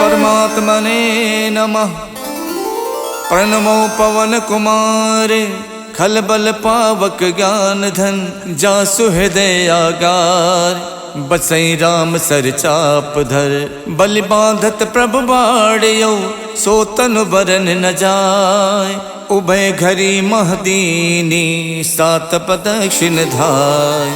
परमात्मने नमः। प्रणमो पवन कुमारे खलबल पावक ज्ञान धन जासु हृदय आगार। बसई राम सर चाप धर बलि बांधत प्रभु बाड़ियो सो तनु बरन न जाय। उभय घरी महदीनी सात प्रदक्षिण धाय।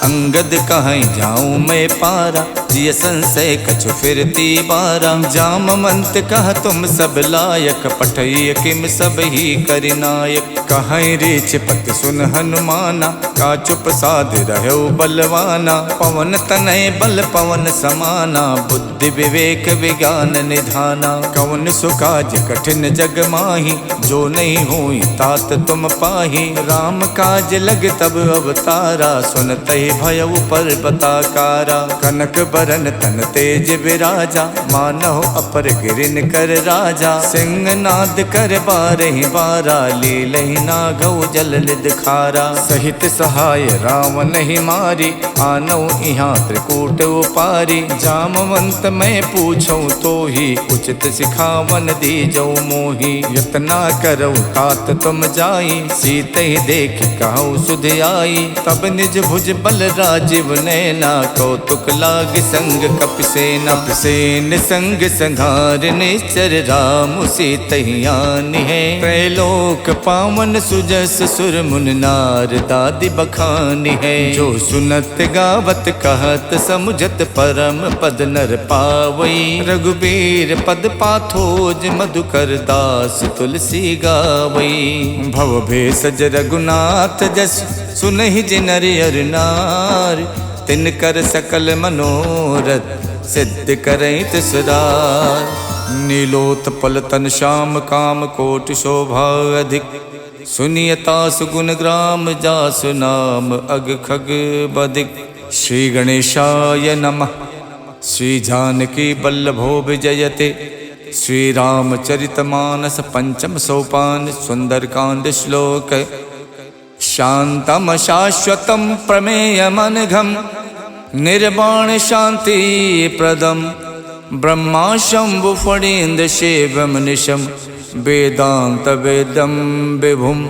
अंगद कहीं जाऊं मैं पारा जिय संशय कछु फिरती बारा। जामवंत कह तुम सब लायक पठय किम सब ही करिनायक। कहीं रीछ पति सुन हनुमाना का चुप साध रहो बलवाना। पवन तनय बल पवन समाना बुद्धि विवेक विज्ञान निधाना। कवन सुकाज कठिन जग माही जो नहीं हुई तात तुम पाही। राम काज लग तब अवतारा सुनते भयउ पर्वताकारा। कनक बरन तन तेज विराजा मानहो अपर गिरिन कर राजा। सिंह नाद कर बारहि बारा लीलहि नागौ जल निध खारा। सहित सहाय रावण ही मारी आनौ इहाँ त्रिकूट उपारी। जामवंत मैं पूछूं तो ही उचित सिखावन दीजौ मोही। यतना करौ तात तुम जाई सीते ही देख कहु सुध आई। तब निज भुज बल राजीव नैना कौतुक लाग संग कपिसेना। कपिसेन संग संघार निश्चर राम सीतहियान है। त्रैलोक पावन सुजस सुर मुन नार दादि बखान है। जो सुनत गावत कहत समुझत परम पद नर पावई। रघुबीर पद पाथोज मधुकर दास तुलसी गावई। भव भेषज रघुनाथ जस सुनहि जिनर अर नार। तिनकर सकल मनोरथ सिद्ध करैत सदार। नीलोत्पल तन श्याम काम कोटि शोभा अधिक। सुनियता सुगुण ग्राम जासु नाम अग खग बदिक। श्री गणेशाय नमः। श्री जानकी बल्लभो विजयते। श्री रामचरितमानस पंचम सोपान सुंदरकांड श्लोक। शांतम शाश्वतम प्रमेयमनघम निर्वाण शांति प्रदम। ब्रह्मा शंभु फणीन्द्र शिवम निशम वेदांत वेदम विभुम।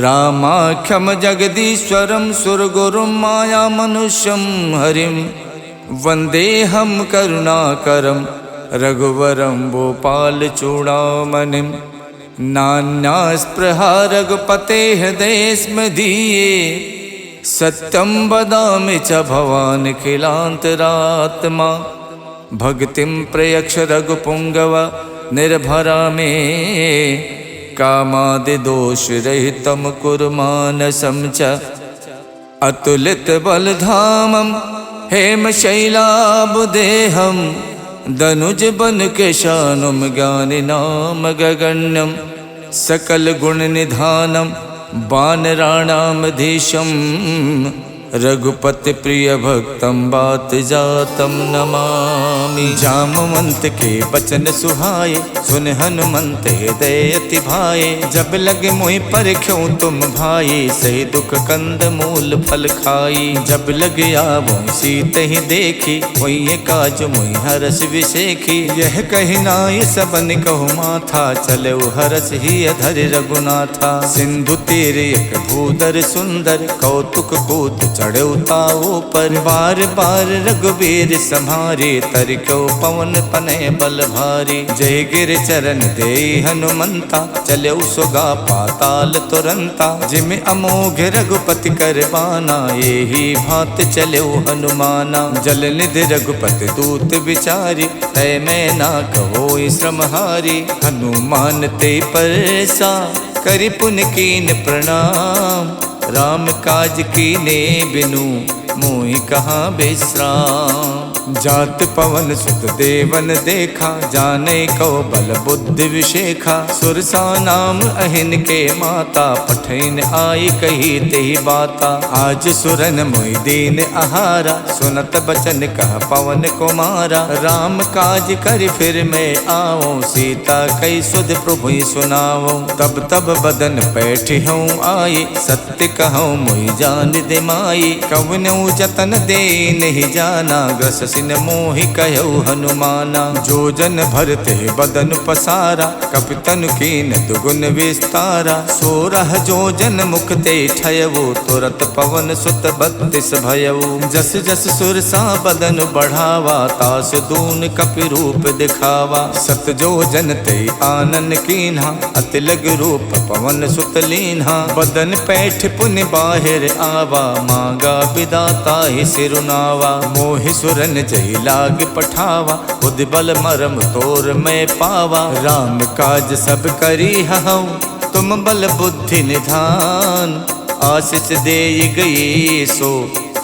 रामाख्यम जगदीश्वरम सुरगुरुम माया मनुष्यम हरिम। वंदेहम करुणाकरम रघुवरम भोपाल चूड़ामणिम। नान्या स्पृहा रघुपते हृदय स्मदीये। सत्यम वदामि च भवान् खिलान्तरात्मा। भक्तिं प्रयक्ष रघुपुंगव निर्भरा मे। कामादि दोष रहितं कुरु मानसं च। अतुलित बलधामं हेमशैलाबुदेहं। दनुज बन केशानुम ज्ञानि नाम गगण्यम। सकल गुण निधानम वानराणामधीशम। रघुपति प्रिय भक्तम बात जातम नमामि। जामवंत के बचन सुहाए सुन हनुमंत हृदय अति भाए। जब लगे मोहि परख्यों तुम भाई सही दुख कंद मूल फल खाई। जब लग आवो सीत ही देखी वही काज मोहि हरस विशेखी। यह कही नाय सबन कहु माथा चले हरस ही अधर रघुनाथा। सिंधु तीर एक भूधर सुंदर कौतुक कूद चढ़े ताओ पर। बार बार रघुबीर सम्हारे तरक्यो पवन तनय बल भारी। जय गिर चरण दे हनुमंता चलो सुगा पाताल तुरंता। जिम अमोघ रघुपति कर बाना यही भात चलो हनुमाना। जल निधि रघुपति दूत विचारी तय मैं ना कहो श्रमहारी। हनुमान ते परसा करि पुन कीन प्रणाम। राम काज कीने बिनु मोहि कहाँ विश्राम। जात पवन सुत देवन देखा जाने को बल बुद्धि विशेखा। सुरसा नाम अहिन के माता पठैन आई कही तेहि बाता। आज सुरन मोहि दीन आहारा सुनत बचन कह पवन कुमारा। राम काज कर फिर मैं आओ सीता कई सुध प्रभु सुनाओ। तब तब बदन बैठी हूँ आई सत्य कहूँ मोहि जान दिमाई। कवनऊ जत तन दे नहीं जाना, ग्रस सिन मोहि कहु हनुमाना। जो जन भरते बदन पसारा, कपितन कीन दुगुन विस्तारा। 16 जो जन मुख ते ठयवो, तुरत पवन सुत 32 भयवो। जस जस सुरसा बदन बढ़ावा, तास दून कपि रूप दिखावा। 7 जो जन ते आनन कीन्हा, अति लग रूप पवन सुत लीन्हा। बदन पैठ पुनि बाहिर आवा, मांगा विदाता ही सिरुनावा। मोहि सुरन जहि लाग पठावा, बुद्धि बल मरम तोर मैं पावा। राम काज सब करी हऊँ, तुम बल बुद्धि निधान। आशीष दे गई सो,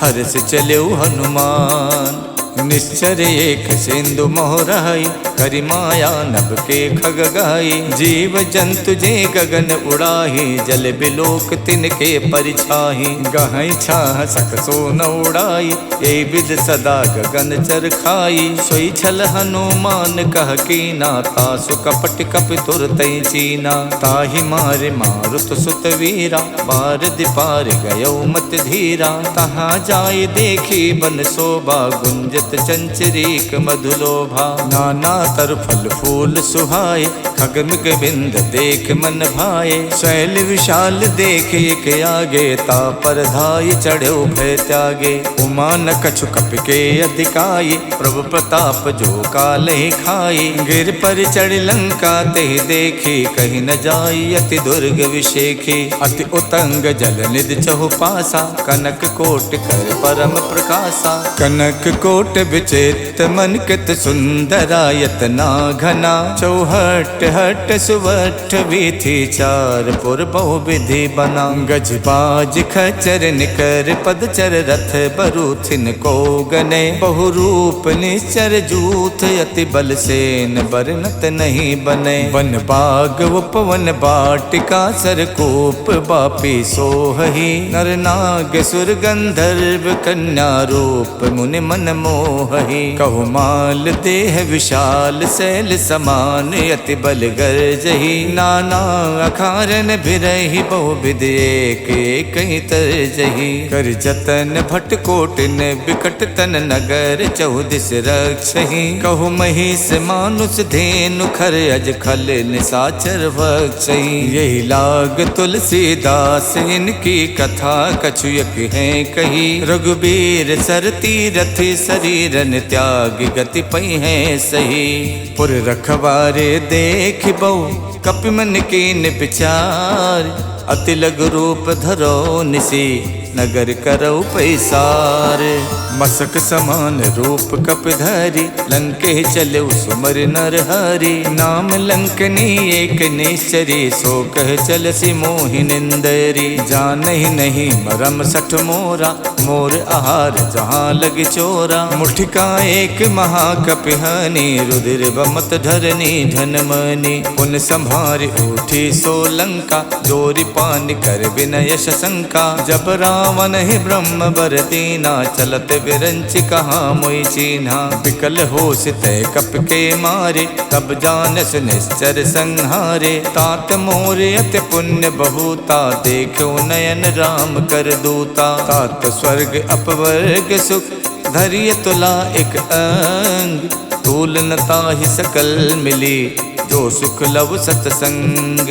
हर्ष चलो हनुमान। निश्चर एक सिंधु मोहराई, करि माया नभ के खग गाई। जीव जंतु जे गगन उड़ाही, जल बिलोक तिनके परिछाही। गहई छाह सक सो न उड़ाई, ए विद सदा गगन चर खाई। सोई छल हनुमान कह कीना, तासु कपट कपि तुरतै चीना। ताहि मारे मारुत सुत वीरा, बार दिपार गयो मत धीरा। तहाँ जाय देखी बन शोभा, गुंजत चंचरीक मधुलोभा। नाना तर फल फूल सुहाए, खगमिग बिंद देख मन भाए। शैल विशाल देख एक आगे, ता पर धाय चढ़ो भय त्यागे। उमा न कछु कपि के अधिकाये, प्रभु प्रताप जो कालहि खाए। गिर पर चढ़ लंका ते देखी, कहीं न जाई अति दुर्ग विशेखी। अति उतंग जल निधि चहु पासा, कनक कोट कर परम प्रकाशा। कनक कोट विचित्र मन कित सुंदरायत ना घना। चौहट हट सुवठ वीथी, चार पुर बहु विधि बना। गज बाज खचर निकर पदचर, रथ बरूथिन को गने। बहु रूप निश्चर जूथ, अति बल सेन बरनत नहीं बने। वन बाग उपवन बाटिका, सरकूप बापी सोहही। नर नाग सुर गंधर्व कन्या, रूप मुनि मन मोहही। कहु माल देह विशाल, शैल समान अति बल गर्जही। नाना अखारन बिरहि, बहु विधि एक एक तरजही। कर जतन भट कोटिन, बिकट तन नगर चौदिस रक्षही। कहु महिष मानुष धेनु, खर अज खल निसाचर भक्षही। यही लाग तुलसीदास, इनकी कथा कछुयक है कही। रघुबीर सरती रथि, शरीरन त्याग गति पई है सही। पुर रखवारे देख बहु, कपि मन कीन विचार। अति लघु रूप धरो निसी, नगर करौ पैसार। मसक समान रूप कपिधरि, लंके चलो सुमर नर हरि। नाम लंकनी एक निश्चरी, सो कह चलसी मोहि निंदरी। जानहि नहीं मरम सठ मोरा, मोर आहार जहाँ लग चोरा। मुठिका एक महाकपिहानी, रुधिर बमत धरनी धनमनी। पुन संभार उठी सो लंका, जोरि पान कर विनय शंका। जब रावण ही ब्रह्म बर दीना, चलत विरंच कहाँ मोई चीन्हा। विकल होश तय कप के मारे, तब जानस निश्चर संहारे। तात मोर अति पुण्य बहुता, देखो नयन राम कर दूता। तात स्वर्ग अपवर्ग सुख, धैर्य तुला एक अंग। तूल न ताहि सकल मिली, जो सुख लव सतसंग।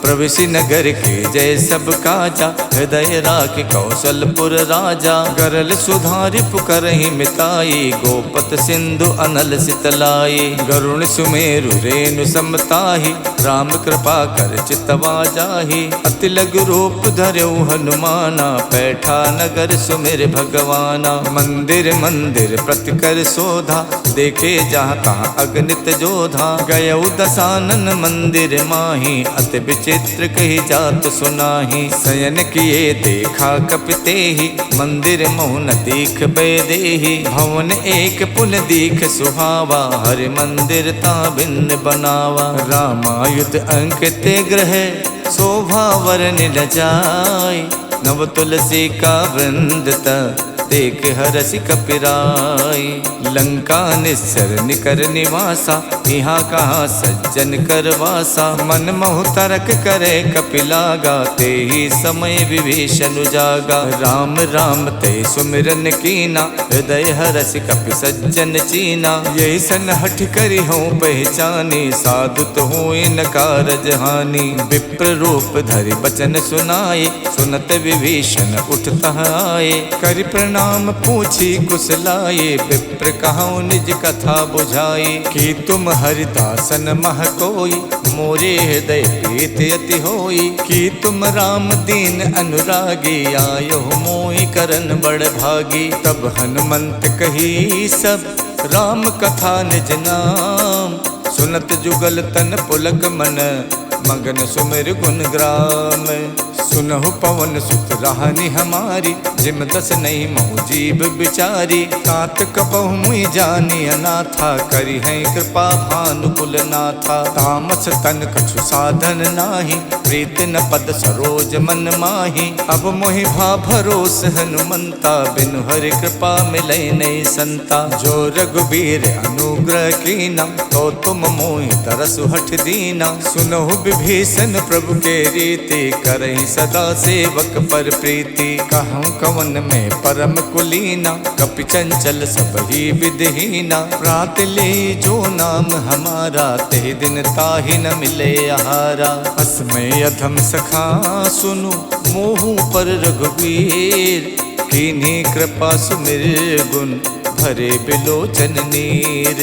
प्रविशि नगर के जय सब काजा, हृदय राख कौशलपुर राजा। गरल सुधारि पुकरहि मिताई, गोपत सिंधु अनल सितलाई। गरुण सुमेरु रेणु समताहि, राम कृपा कर चितवा जाहि। अति लघु रूप धरौ हनुमाना, पैठा नगर सुमिर भगवाना। मंदिर मंदिर प्रति कर शोधा, देखे जहाँ तहाँ अगणित जोधा। गयौ दसानन मंदिर माही, अति चित्र कही जात सुनाही। शयन किए देखा कपितेहि, मंदिर मोहन दीख बेदेहि। भवन एक पुन दीख सुहावा, हरि मंदिर ता भिन्न बनावा। रामायुध अंकित ग्रह, शोभा वरन न जाय। नव तुलसी का वृंद देख हरसि कपिराई। लंका निस्सर निकर निवासा, यहाँ कहाँ सज्जन कर वासा। मन मोह तरक करे कपिलागा, ते ही समय विभीषण जागा। राम राम ते सुमिरन कीना, हृदय हरसि कपि सज्जन चीना। यही सन हठ करी हूँ पहचानी, साधु तो हूँ न कारज हानि। विप्र रूप धरि बचन सुनाए, सुनत विभीषण उठता आए। करि प्रणाम पूछी कुशलाए, विप्र कहूँ निज कथा बुझाए। कि तुम हरिदासन मह कोई, मोरे हृदय प्रीत अति होई। कि तुम राम दीन अनुरागी, आयो मोहि करन बड़ भागी। तब हनुमंत कही सब, राम कथा निज नाम। सुनत जुगल तन पुलक मन, मगन सुमिर गुण ग्राम। सुनहु पवन सुत राहनि हमारी, जिम दस नहीं महु जीव बिचारी। तात कबहु मुई जानी अनाथा, करी है कृपा भानुकुल नाथा। तामस तन कछु साधन नाही, प्रीत न पद सरोज मन माही। अब मोहि भा भरोस हनुमंता, बिनु हरि कृपा मिलै नहीं संता। जो रघुबीर अनुग्रह कीना, तो तुम मोहि तरसु हठ दीना। सुनहु विभीषण प्रभु के रीति, करहि सदा सेवक पर प्रीति। कहूँ कवन में परम कुलीना, कपि चंचल सब ही विधहीना। प्रात ले जो नाम हमारा, ते दिन ताहि न मिले आहारा। असमय अधम सखा सुनु, मोहु पर रघुवीर। कीन्ही कृपा सुमिर गुण, भरे बिलोचन नीर।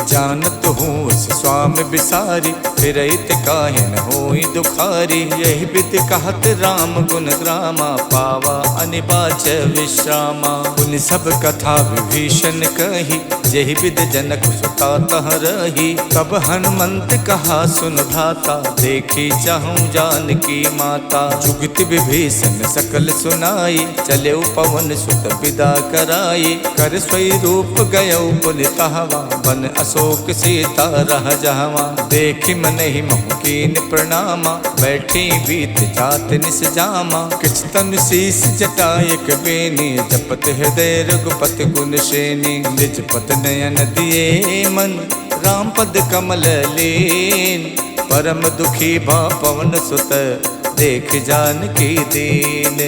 जानत हूँ उस स्वामी बिसारी, फिरैत काहे न होई दुखारी। यही विधि कहत राम गुण ग्रामा, पावा अनिबाच विश्रामा। पुनि सब कथा विभीषण कही, यही विधि जनक सुता तह रही। तब हनुमंत कहा सुन भ्राता, देखी चाहूँ जानकी माता। जुगत विभीषण सकल सुनाई, चले पवन सुत विदा कराई। कर स्वई रूप गयो पुनि तहवा, बन अशोक सीता रह जहवा। देखि मन ही मोह कीन प्रणामा, बैठी बीत जात निस जामा। किछ तन शीस जटायक बेनी, जपत हृदय रघुपति गुण श्रेणी। निज पत नयन दिए मन, राम पद कमल लीन। परम दुखी भा पवन सुत, देख जानकी दीन।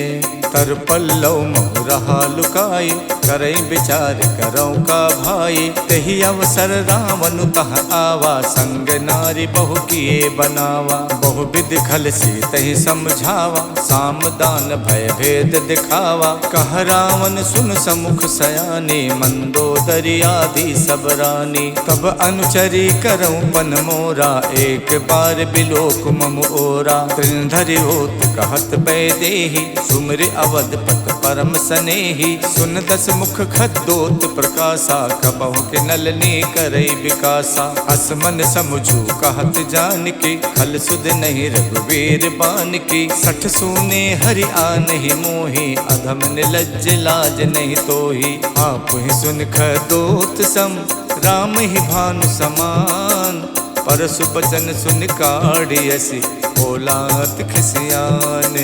तर पल्लव मोह रहा लुकाई, करई विचार करौ का भाई। तही अवसर रावण तह आवा, संग नारी बहु किए बनावा। बहु विधि खल सी तही समझावा, साम दान भय भेद दिखावा। कह रावण सुन समुख सयानी, मंदोदरी आदि सब रानी। तब अनुचरी करौ पन मोरा, एक बार बिलोक मम ओरा। त्रिनधरि होत कहत बैदेही, सुमिर अवधपत परम सनेही। सुन दस मुख खद्दोत प्रकाशा, कबहु के नलनी करई विकासा। अस मन समझू कहत जानकी, खल सुध नहीं रघुवीर बानकी। सठ सूने हरि आनहि मोहि, अधम निलज्ज लाज नहीं तोहि। आप ही सुन खद्दोत सम, राम ही भानु समान। परसु बचन सुन काढ़ियसि, बोलात खिसियान।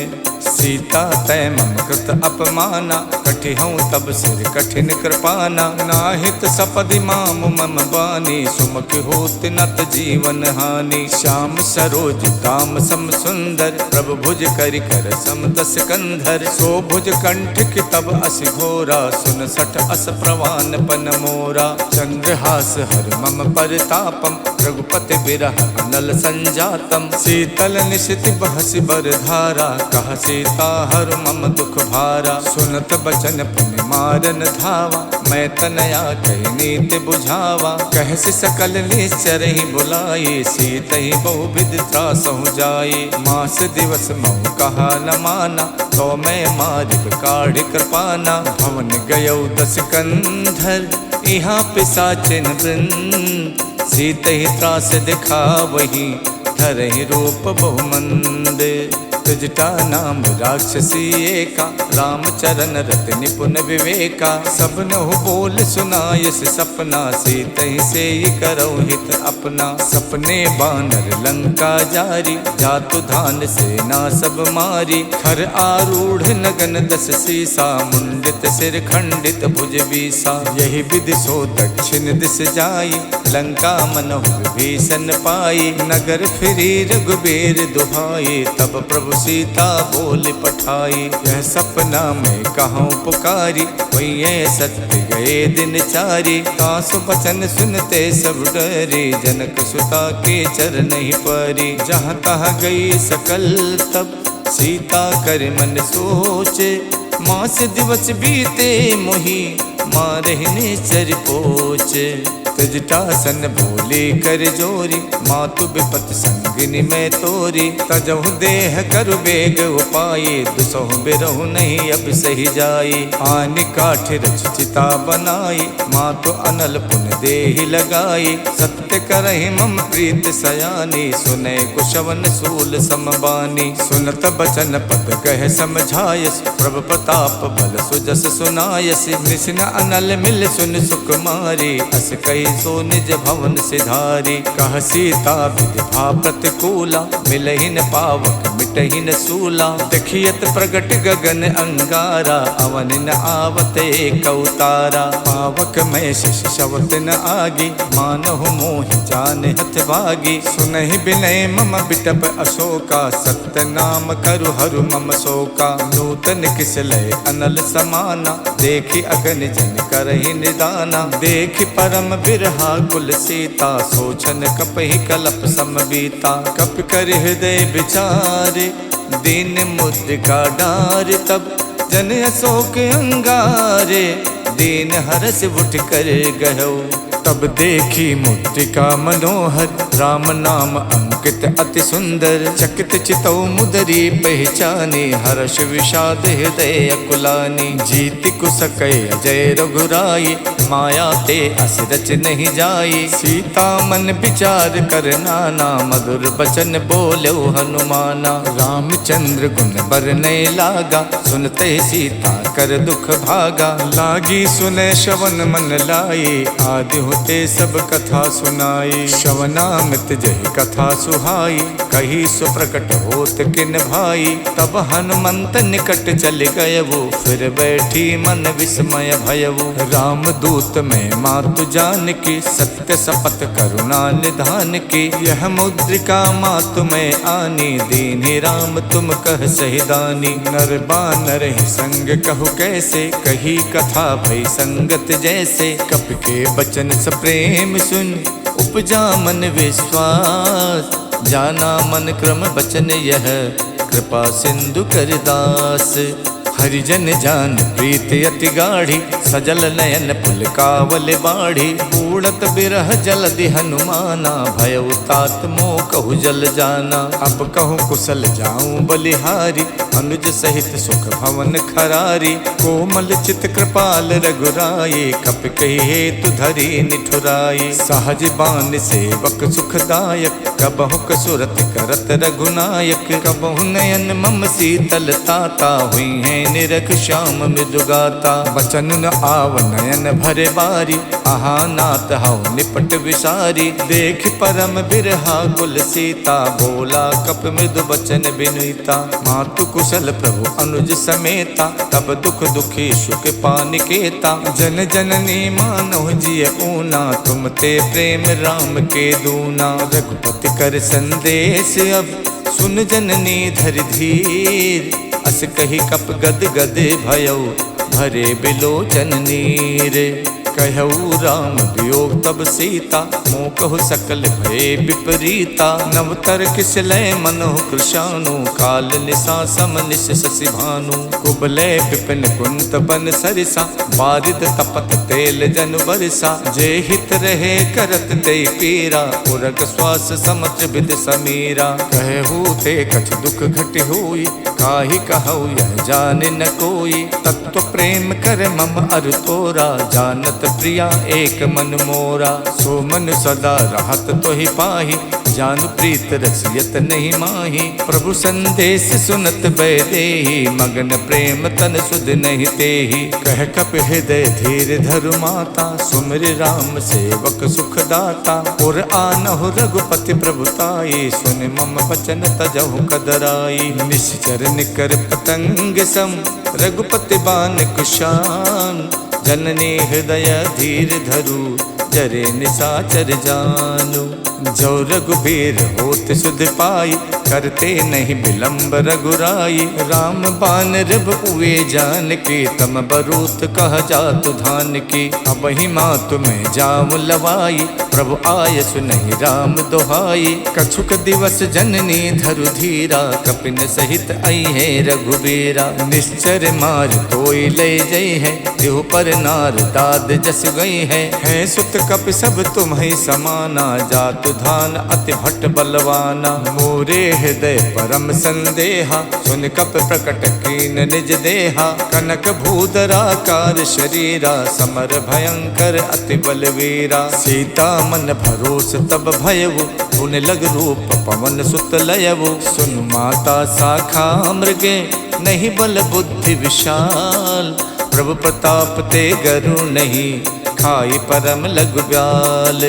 सीता तय मम कृत अपमाना, कठिहऊँ तब सिर कठिन कृपाना। नाहित सपदि माम मम बानी, सुमुख होत नत जीवन हानि। श्याम सरोज दाम सम सुंदर, प्रभु भुज करि कर सम दस कंधर। सो भुज कंठ की तब अस घोरा, सुन सठ अस प्रवान पन मोरा। चंद्रहास हर मम परितापम, रघुपति बिरह अनल संजातम। शीतल निशित बहसि बर धारा, कह सीता हर मम दुख भारा। सुनत बचन पुनि मारन धावा, मैं तनया कही नीति बुझावा। कहसि सकल निश्चर ही बुलाई, सीत ही बहु विधि त्रासहु जाई। मास दिवस महु कहा न माना, तो मैं मारिब काढ़ कृपाना। भवन गयो दस कंधर, यहाँ पिशाचिन वृंद। सीत ही त्रास दिखा वही, धरहि रूप बहुमंद। जटा नाम राक्षसी एका, रामचरण रत निपुण विवेका। सबनहु बोल सुनायस सपना, सीतहि से करो हित अपना। सपने बानर लंका जारी, जातु धान सेना सब मारी। खर आरूढ़ नगन दस सीसा, मुंडित सिर खंडित भुज बीसा। यही विधि सो दक्षिण दिस जाई, लंका मनहु विभीषण पाई। नगर फिरी रघुबीर दुहाई, तब प्रभु सीता बोल पठाई। यह सपना में कहूँ पुकारी, वही सत्य गए दिन चारी। तासु बचन सुनते सब डरे, जनक सुता के चरण ही परी। जहाँ तहाँ गई सकल तब, सीता कर मन सोचे। मास दिवस बीते मोही, मारहिने चर पोचे। तजटासन बोले कर जोरी, मातु विपत संगिनी में तोरी। तजहु देह कर बेग उपाये, दुसहु बिरहु नहीं अब सही जाई। आनि काठ रच चिता बनाई, मातु अनल पुन देहि लगाई। सत्य करहि मम प्रीत सयानी, सुने कुशवन सूल समबानी। सुनत बचन पद कह समझायस, प्रभु प्रताप बल सुजस सुनायस। निसिन अनल मिल सुन सुकुमारी, अस कही सो निज भवन सिधारी। कह सीता विधि भा प्रतिकूला, मिलहि न पावक मिटहि न सूला। देखियत प्रगट गगन अंगारा, अवन न आवत एक अवतारा। पावक में शिष शवत न आगी, मानहु मोहि जान हथ भागी। सुनहि बिनय मम बिटप अशोका, सत्य नाम करु हरु मम शोका। नूतन किसलय अनल समाना, देखि अगन जन करहि निदाना। देखि परम बिरहा कुल सीता, सोचन कपहि कलप समबीता। कप कर हृदय विचारे, दीन मुद्रिका डार। तब जन अशोक अंगारे, दीन हरस उठ कर गयो। तब देखी मुद्रिका मनोहर, राम नाम अंकित अति सुंदर। चकित चितौ मुदरी पहचानी, हर्ष विषाद हृदय अकुलानी। जीति कुसकय अजय रघुराई, माया ते अस रच नहीं जाई। सीता मन विचार कर नाना, मधुर बचन बोलो हनुमाना। रामचंद्र गुण बरनय लागा, सुनते सीता कर दुख भागा। लागी सुने श्रवण मन लाई, आदि होते सब कथा सुनाई। श्रवणामृत जहि कथा सुहाई, कही सुप्रकट होत किन भाई। तब हनुमंत निकट चल गयवु, फिर बैठी मन विस्मय भयवु। राम दूत में मातु जान की, सत्य शपथ करुणा निधान की। यह मुद्रिका मातु में आनी, दीन्हि राम तुम कह सहिदानी। नर बानर ही संग कहु कैसे, कही कथा भई संगत जैसे। कप के बचन प्रेम सुन, उपजा मन विश्वास। जाना मन क्रम बचन यह, कृपा सिंधु कर दास। हरिजन जान प्रीत अति गाढ़ी, सजल नयन पुलकावल बाढ़ी। उड़त बिरह जलधि हनुमाना, भयउ तात मोह कहु जल जाना। अब कहूँ कुशल जाऊं बलिहारी, अनुज सहित सुख भवन खरारी। कोमल चित कृपाल रघुराई, कप कही हेतु धरी निठुराई। सहज बान सेवक सुखदायक, कबहु कसुरत करत रघुनायक। कबहु नयन मम शीतल ताता, हुई है निरख श्याम मृदुगाता। बचन न आव नयन भरे बारी, आहा नाथ हऊ निपट विसारी। देख परम बिरहा कुल सीता, बोला कप मृदु बचन बिनुता। मातु कुशल प्रभु अनुज समेता, तब दुख दुखी सुख पानिकेता। जन जननी मानव जिय ऊना, तुम ते प्रेम राम के दूना। रघुपति कर संदेश अब, सुन जननी धर धीर। अस कही कप गद गद भयउ, भरे बिलोचन नीर। कहऊ राम वियोग तब सीता, मोह कहु सकल भय विपरीता। नवतर किसलय मनोह कृशानु, काल निशा सम निश शशि भानु। कुबलय विपिन कुंत बन सरिसा, बारिद तपत तेल जन बरसा। जे हित रहे करत ते पीरा, उरग श्वास समत्र विद समीरा। कहू ते कछ दुख घट होई, काहि कहऊ यह जान न कोई। तत्व प्रेम कर मम अर तोरा, जानत प्रिया एक मन मोरा। सो मन सदा रहत तो ही पाही, जान प्रीत रसियत नहीं माही। प्रभु संदेश सुनत बैदेही, मगन प्रेम तन सुध नहीं तेही। कह कप हृदय धीर धरु माता, सुमिर राम सेवक सुख दाता। और आनहु रघुपति प्रभुताई, सुन मम बचन तजहु कदराई। निश्चर निकर पतंग सम, रघुपति बान कुशान। जननी हृदय धीर धरु, जरे निसाचर जानु। जो रघुबीर होत सुध पाई, करते नहीं विलंब रघुराई। राम बान रब उए जान की, तम बरूत कह जातु धान की। अब ही माँ तुम्हें जाम लवाई, प्रभु आय सुनहि राम दोहाई। कछुक दिवस जननी धरु धीरा, कपिन सहित आई है रघुबीरा। निश्चर मार तोई ले जई है, देहु पर नार दाद जस गई है। सुत कप सब तुम्हें समाना, जातु धान अति भट्ट बलवाना। मोरे हृदय परम संदेहा, सुन कप प्रकट कीन निज देहा। कनक भूधराकार शरीरा, समर भयंकर अति बलवीरा। सीता मन भरोस तब भयउ, पुन लग रूप पवन सुत लयउ। सुन माता शाखा मृगे, नहीं बल बुद्धि विशाल। प्रभु प्रताप ते गरु नहीं, खाई परम लघु ब्याल।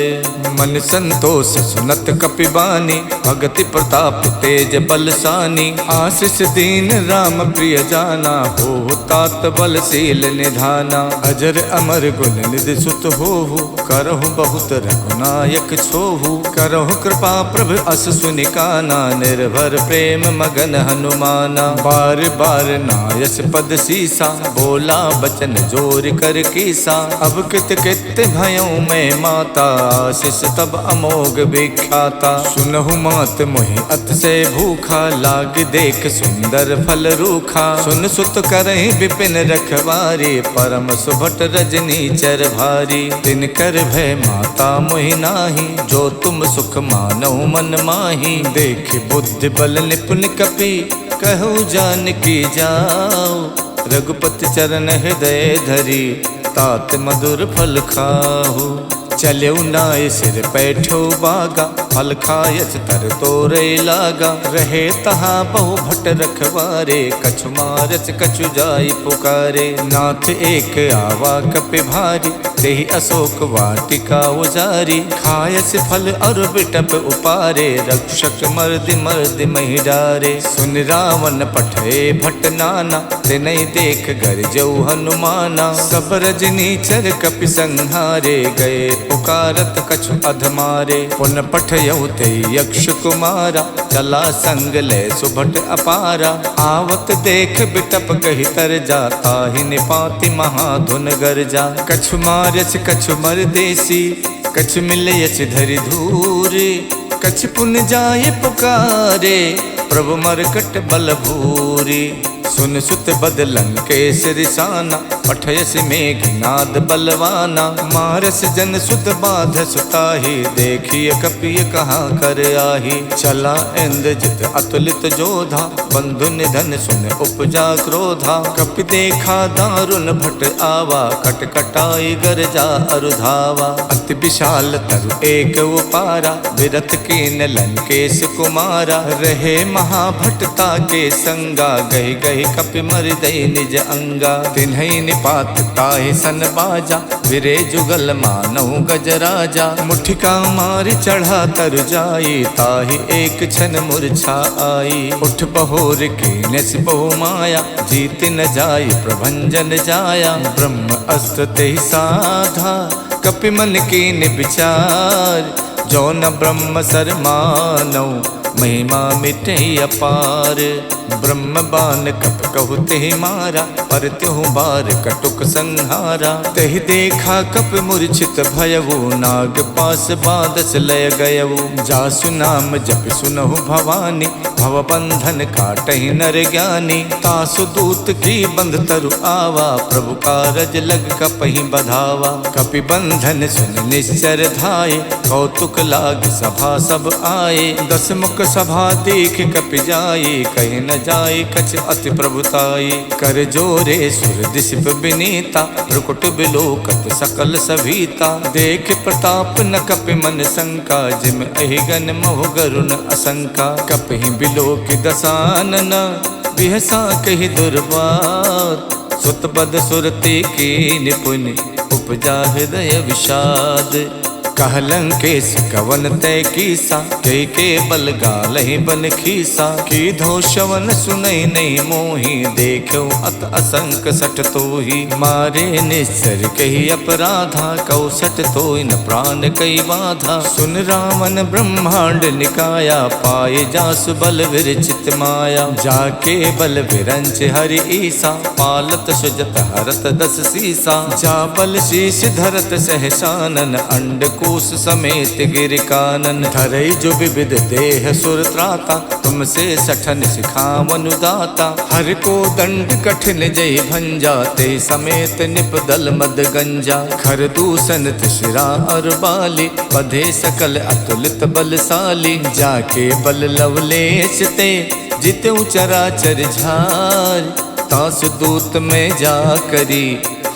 मन संतोष सुनत कपिबानी, भगति प्रताप तेज बलसानी। आशीष दीन राम प्रिय जाना, हो तात बलशील निधाना। अजर अमर गुण निधि सुत होहु, करहु बहुत रघुनायक छोहु। करहु कृपा प्रभु अस सुनिकाना, निर्भर प्रेम मगन हनुमाना। बार बार नायस पद सीसा, बोला बचन जोर कर कीसा। अब कित कित भयों में माता, आशीष तब अमोघ विख्याता। सुनहु मात मोहि अत से भूखा, लाग देख सुंदर फल रूखा। सुन सुत करहि विपिन रखवारी, परम सुभट रजनी चर भारी। तिन कर भय माता मोहि नाही, जो तुम सुख मानौ मन माही। देख बुद्धि बल निपुण कपि, कहु जानकी जाओ। रघुपति चरण हृदय धरी, तात मधुर फल खाहु। चलऊ नाय सिर पैठो बागा, फल खायस तर तोरे लागा। रहे तहाँ बहु भट रखवारे, कछु मारस कछु जाई पुकारे। नाथ एक आवा कपि भारी, देहि अशोक वाटिका उजारी। खायस फल और बिटप उपारे, रक्षक मर्दि मर्दि महि डारे। सुन रावण पठे भट नाना, तिनहि देख गरजऊ हनुमाना। सब रजनीचर कपि संहारे, गए पुकारत कछु अधमारे। पुन पठयऊ ते यक्ष कुमारा, चला संग ले सुभट अपारा। आवत देख बिटप कहि तर जाता, ही निपाति महाधुन गरजा। कछु मारस कछु मरदेसी, कछु मिलयस धरि धूरे। कछु पुन जाय पुकारे, प्रभु मरकट बल भूरी। सुन सुत बदलं केस रिसाना, पठयस मेघनाद बलवाना। मारस जन सुत बाध सुताही, देखिय कपिय कहाँ कर आही। चला इंद्रजित अतुलित जोधा, बंधु निधन सुन उपजा क्रोधा। कपि देखा दारुण भट आवा, कटकटाई गरजा अरुधावा। अति विशाल तरु एक उपारा, विरथ कीन लंकेश कुमारा। रहे महाभटता के संगा, गहि गहि कपि मर दई निज अंगा। तिन्हि निपात ताहि सन बाजा, विरे जुगल मानहु गजराजा। मुठिका मार चढ़ा तर जाई, ताहि एक क्षण मूर्छा आई। उठ बहोर कीनस बहु माया, जीत न जाय प्रभंजन जाया। ब्रह्म अस्त्र तेहि साधा, कपि मन कीन विचार। जो न ब्रह्म सर मानौ, महिमा मिटे अपार। ब्रह्म बान कप कहु तेहि मारा, पर त्यों बार कटुक संहारा। तेहि देखा कप मूर्छित भयउ, नाग पास बादस लय गयउ। जासु नाम जप सुनहु भवानी, भव बंधन काटहि नर ज्ञानी। तासु दूत की बंध तरु आवा, प्रभु कारज लग कपहि बधावा। कपि बंधन सुन निश्चर धाये, कौतुक लाग सभा सब आए। दस मुख सभा देख कपि जाई, कहीं न जाई कछ अति प्रभुताई। कर जोरे सुर दिशप बिनीता, भ्रुकुट बिलोकत सकल सभीता। देख प्रताप न कपि मन शंका, जिम अहिगन मोह गरुण असंका। कपि बिलोक दसानन, बिहसा कहि दुर्बात। सुत बद सुरते की निपुण, उपजा हृदय विषाद। कहलंकेश कवन तय कीसा, के बल गालहि बन खीसा। की धो शवन सुनई नहीं मोही, देखो अत असंक सट तोही। मारे निश्चर कही अपराधा, कौसट तोय न प्राण कई बाधा। सुन रावण ब्रह्मांड निकाया, पाए जासु बल विरचित माया। जाके बल विरंच हरि ईसा, पालत सुजत हरत दस सीसा। जा बल शीश धरत सहसानन, अंड कोश समेत गिर कानन। धरई जो विविध देह सुर त्राता, तुमसे सठन सिखावन दाता। हर को दंड कठिन जय भंजा, ते समेत निप दल मद गंजा। खर दूषण तिशिरा और बाली, बधे सकल अतुलित बलशाली। जाके बल लवलेश ते, जितु चराचर झार। तासु दूत में जा करी,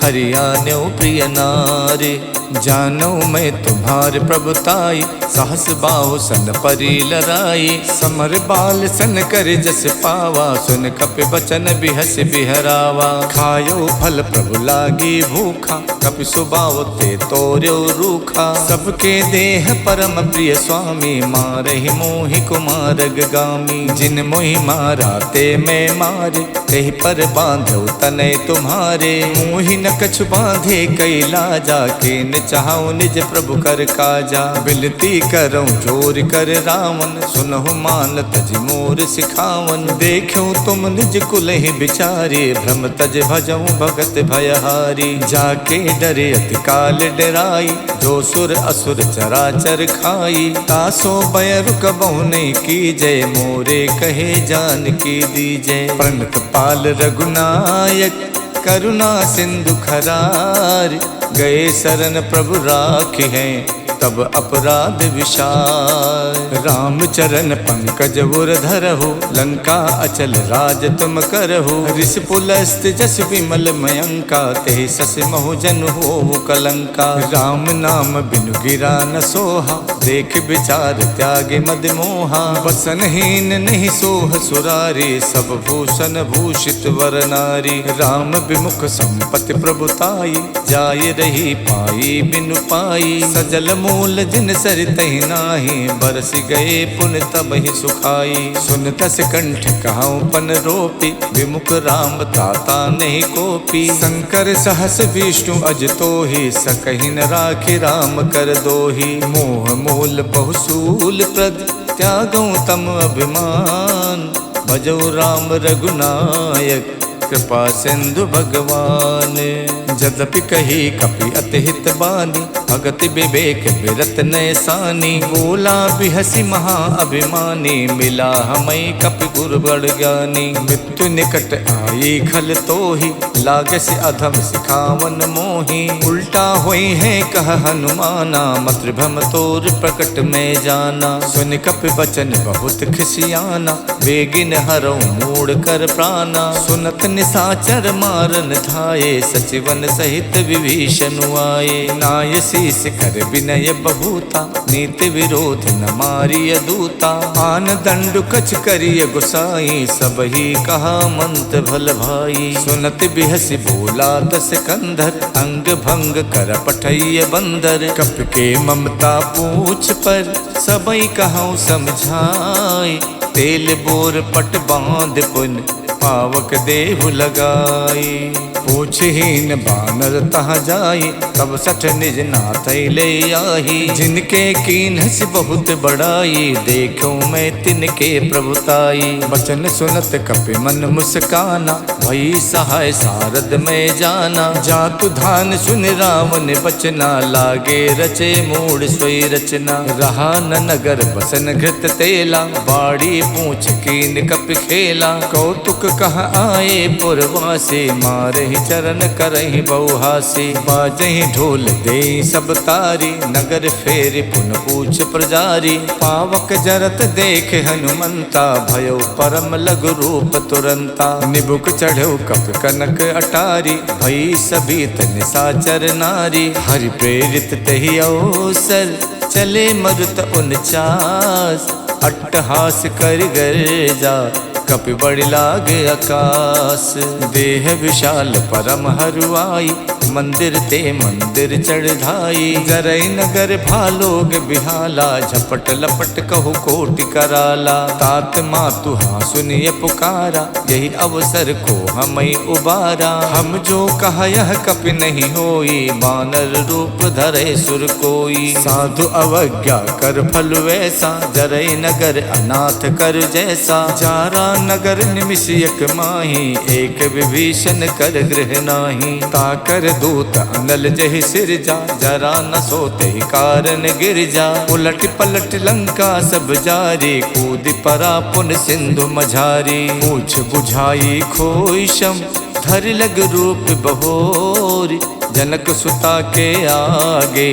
हरियाण्यो प्रिय नारी। जानो मैं तुम्हार प्रभुताई, सहस बाहु सन परी लराई। समर बाल सन कर जस पावा, सुन कपि बचन बिहस बिहरावा। खायो फल प्रभु लागी भूखा, कपि सुबाव ते तोर्यो रूखा। सबके देह परम प्रिय स्वामी, मारहि मोहि कुमारग गामी। जिन मोहि मारा ते मैं मारे, तेहि पर बांधो तनय तुम्हारे। मोहि न कछु बांधे कई लाजा, के न चाहूं निज प्रभु कर काजा। बिनती करऊं जोर कर रावण, सुनहु मान तज मोर सिखावन। देखूं तुम निज कुल ही बिचारे, भ्रम तज भजऊं भगत भयहारी। जाके डरे अति काल डराई, जो सुर असुर चराचर खाई। तासो बयरु कबहु नहीं कीजय, मोरे कहे जान की दीजय। प्रणत पाल रघुनायक, करुणा सिंधु खरार। गए शरण प्रभु राखी हैं, तब अपराध विशाल। राम चरण पंकज उर धरहु, लंका अचल राज तुम करहु। ऋष पुलस्त जस विमल मयंका, ते सस महु जन होवु कलंका। राम नाम बिनु गिरा न सोहा, देख विचार त्यागे मद मोहा। वसनहीन नहीं सोह सुरारी, सब भूषण भूषित वर नारी। राम विमुख संपत्ति प्रभुताई, जाय रही पाई बिनु पाई। सजल मूल जिन सरितहि नाही, बरस गए पुन तब ही सुखाई। सुन तस कंठ कहाऊं पन रोपी, विमुख राम ताता नहीं कोपी। शंकर सहस विष्णु अज तोहि, सकहि न राखि राम कर दोहि। मोह मूल बहुसूल प्रद, त्यागऊं तम अभिमान। भजौ राम रघुनायक, कृपा सिंधु भगवान। जदपि कही कपि अति हित बानी, भगति विवेक बिरत नैसानी। बोला बिहसी महा अभिमानी, मिला हमें कपि गुरु बड़ ज्ञानी। मृत्यु निकट आई खल तोहि, लागस अधम सिखावन मोहि। उल्टा होई है कह हनुमाना, मातृभ्रम तोर प्रकट में जाना। सुन कपि वचन बहुत खिसियाना, बेगिन हरौ मूड कर प्राणा। सुनत निसाचर मारन धाये, सचिवन सहित विभीषण आए। नाय शीस कर विनय बहुता, नीति विरोध न मारिय दूता। आन दंडु कछ करिय गुसाई, सब ही कहा मंत भल भाई। सुनत बिहसी बोला दस कंधर, अंग भंग कर पठैय बंदर। कप के ममता पूछ पर, सबई कहूँ समझाई। तेल बोर पट बांध पुन, पावक देहु लगाई। पूछहीन बानर तहाँ जाई, तब सठ निज नाथ ले आही। जिनके कीन्हस बहुत बड़ाई, देखूं मैं तिनके प्रभुताई। वचन सुनत कपि मन मुस्काना, भई सहाय सारद में जाना। जातु धान सुन रावण बचना, लागे रचे मूड सोई रचना। रहा न नगर बसन घृत तेला, बाड़ी पूछ कीन कपि खेला। कौतुक कह आए पुरवासे, मारे चरण करही बहुहासी। बाजही ढोल दे सब तारी, नगर फेरि पुन पूछ प्रजारी। पावक जरत देख हनुमंता, भयो परम लघु रूप तुरंता। निबुक चढ़ो कप कनक अटारी, भई सभीत निसाचर नारी। हरि प्रेरित तहि अवसर, चले मरुत 49। अट्टहास कर गर्जा, कपि बड़ लाग आकाश। देह विशाल परम हरुआई, मंदिर ते मंदिर चढ़ाई। जरई नगर भालोग बिहाला, झपट लपट कहु कोटि कराला। तात मातु हाँ सुनिय पुकारा, यही अवसर को हमें उबारा। हम जो कहा यह कपि नहीं होई, बानर रूप धरे सुर कोई। साधु अवज्ञा कर फल वैसा, जरई नगर अनाथ कर जैसा। जारा नगर निमिषयक माही, एक विभीषण कर गृह नाही। ताकर दूत अनल जहि सिरजा, जरा न सोते ही कारण गिर जा। उलट पलट लंका सब जारी, कूद परा पुन सिंधु मझारी। पूछ बुझाई खोई शम, धर लग रूप बहोरी। जनक सुता के आगे,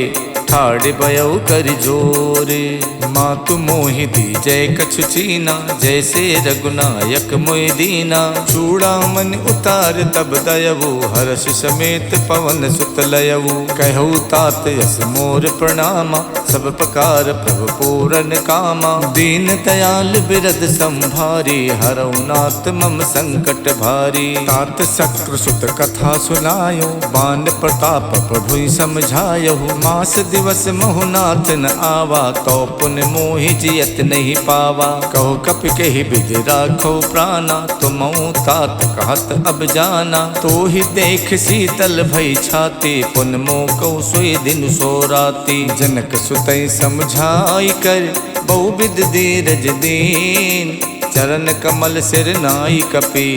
ठाड़ भयो कर जोरे। मातु मोहि दी जय कछु चीना, जैसे रघुनायक मोहि दीना। चूड़ामन उतार तब दयवु, हर्ष समेत पवन सुत लयवु। कहु तात यस मोर प्रणामा, सब प्रकार प्रभु पूरन कामा। दीन दयाल बिरद संभारी, हरऊ नाथ मम संकट भारी। तात शक्रु सुत कथा सुनायो, बान प्रताप प्रभु समझायो। मास दिवस महुनाथ न आवा, तो पुन मोहि जियत नहीं पावा। कहो कपि कहि विधि राखो प्राणा, तुम तात कहत अब जाना। तो ही देख शीतल भई छाती, पुन मोह कहु सोई दिन सो राती। जनक सुतई समझाई कर, बहुविध धीरज दीन। चरण कमल सिर नाई कपि,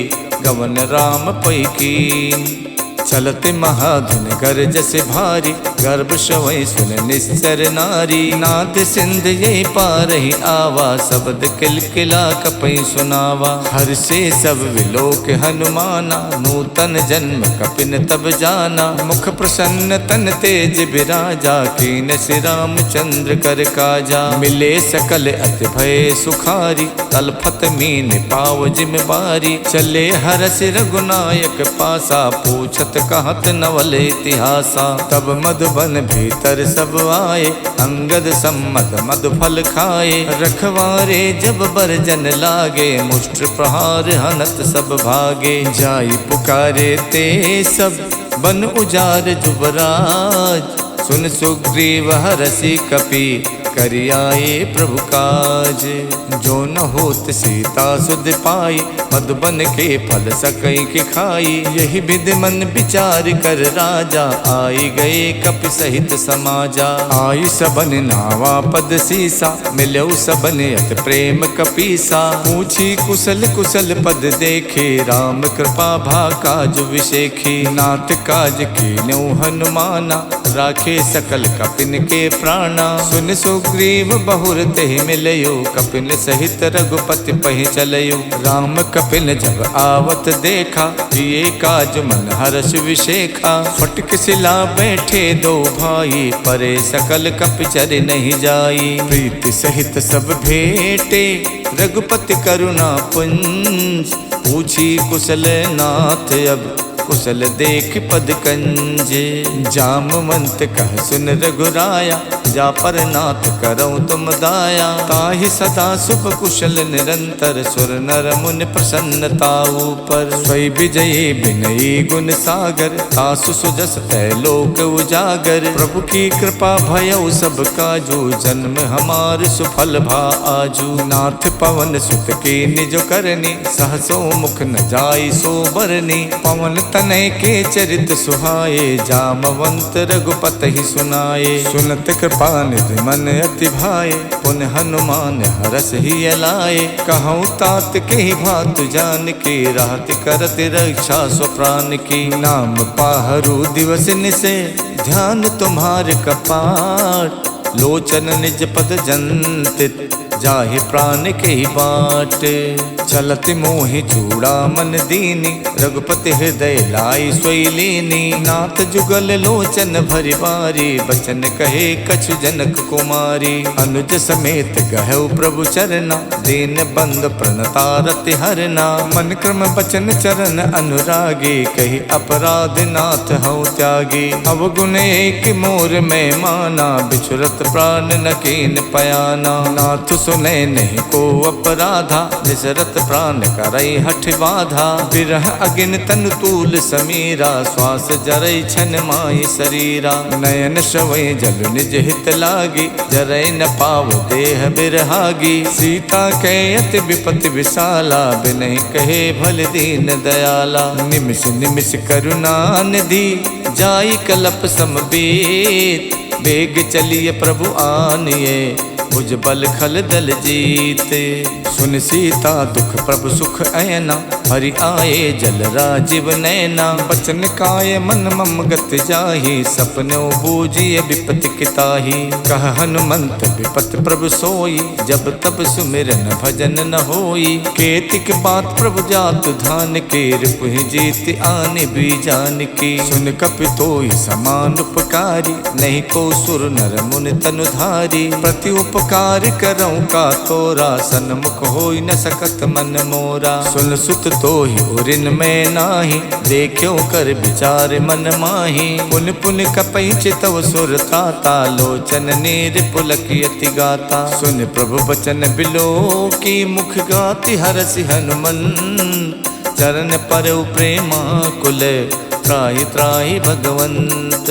गवन राम पै कीन। चलते महाधुन गरजस भारी, गर्भ शवै सुन निश्चर नारी। नाद सिंध ये पारहि आवा, शब्द किलकिला कपै सुनावा। हर से सब विलोक हनुमाना, नूतन जन्म कपिन तब जाना। मुख प्रसन्न तन तेज बिराजा, कीन श्री रामचंद्र कर काजा। मिले सकल अति भय सुखारी, तलफत मीन पाव जिम बारी। चले हरस रघुनायक पासा, पूछत कहत नवल इतिहासा। तब मधुबन भीतर सब आए, अंगद सम्मत मधु फल खाए। रखवारे जब बरजन लागे, मुष्ट प्रहार हनत सब भागे। जाई पुकारे ते सब, बन उजार जुबराज। सुन सुग्रीव हरषि कपि, करियाए प्रभु काज। जो न होत सीता सुध पाई, मधुबन के फल सकई के खाई। यही विधि मन विचार कर राजा, आई गए कपि सहित समाजा। आई सबन नावा पद सीसा, मिलऊ सबन अत प्रेम कपीसा। पूछी कुशल कुशल पद देखे, राम कृपा भा काज विशेखी। नाथ काज कीन्यौ हनुमाना, राखे सकल कपिन के प्राणा। सुन सुग्रीव बहुर तेहि मिलयो, कपिन सहित रघुपति पहि चलयो। राम कपिन जब आवत देखा, ये काज मन हर्ष विशेखा। फटक सिला बैठे दो भाई, परे सकल कपि चर नहीं जाई। प्रीति सहित सब भेटे, रघुपति करुणा पुंज। पूछी कुशल नाथ अब, कुशल देख पद कंजे। जामवंत कह सुन रघुराया, जा पर नाथ करऊँ तुम दाया। ताहि सदा शुभ कुशल निरंतर, सुर नर मुनि प्रसन्नता ऊपर। स्वै विजयी विनयी गुण सागर, तासु सुजस तै लोक उजागर। प्रभु की कृपा भयउ सब काजू, जन्म हमार सुफल भा आजू। नाथ पवन सुत के निज करनी, सहसो मुख न जाई सो बरनी। पवन तनय के चरित सुहाए, जामवंत रघुपति ही सुनाए। सुनत कृपा निधि मन अति भाए, पुन हनुमान हरस ही अलाए। कहूँ तात के ही भातु जान के, राहत करत रक्षा स्वप्राण की। नाम पाहरु दिवस निसे, ध्यान तुम्हार कपाट। लोचन निज पद जंतित, जाहि प्राण के ही बाट। चलत मोहि चूड़ा मन दीनी, रघुपति हृदय लाई सोई लीनी। नाथ जुगल लोचन भरि बारी, बचन कहे कछु जनक कुमारी। अनुज समेत गहु प्रभु चरना, दीन बंद प्रणतारति हरना। मन क्रम बचन चरण अनुरागी, कही अपराध नाथ हऊ त्यागी। अवगुण एक मोर में माना, बिछुरत प्राण न कीन पयाना। नाथ सुने नहीं को अपराधा, निसरत प्राण करई हठ बाधा। बिरह अगिन तन तूल समीरा, श्वास जरई छन माई शरीरा। नयन श्रवै जल निज हित लागी, जरई न पाव देह बिरहागी। सीता के अति विपति विशाला, बिनहि कहे भल दीन दयाला। निमिष निमिष करुणा निधि, जाई कलप समबीत। बेग चलिए प्रभु आनिए, भुज बल खल दल जीते। सुन सीता दुख प्रभु सुख ऐना, हरि आए जल राजीव नैना। बचन काय मन मम गत जाहि, सपनो बूझिए विपति किताहि। कह हनुमंत विपत प्रभु सोई, जब तब सुमिरन भजन न होई। केतिक बात प्रभु जातु धान के, रिपुहि जीत आनि बीजान की। सुन कपि तोई समान उपकारी, नहीं को सुर नर मुनि तनुधारी। प्रति उपकार करऊँ का तोरा, सन्मुख होई न सकत मन मोरा। सुन सुत तो ही उरिन में नाही, देखो कर विचार मन माही। पुन पुन कपई चितव सुर ताता, लोचन नीर पुलक यति गाता। सुन प्रभु बचन बिलो की, मुख गाति हरसि हनुमंत। चरण पर प्रेमा कुल, त्राहि त्राहि भगवंत।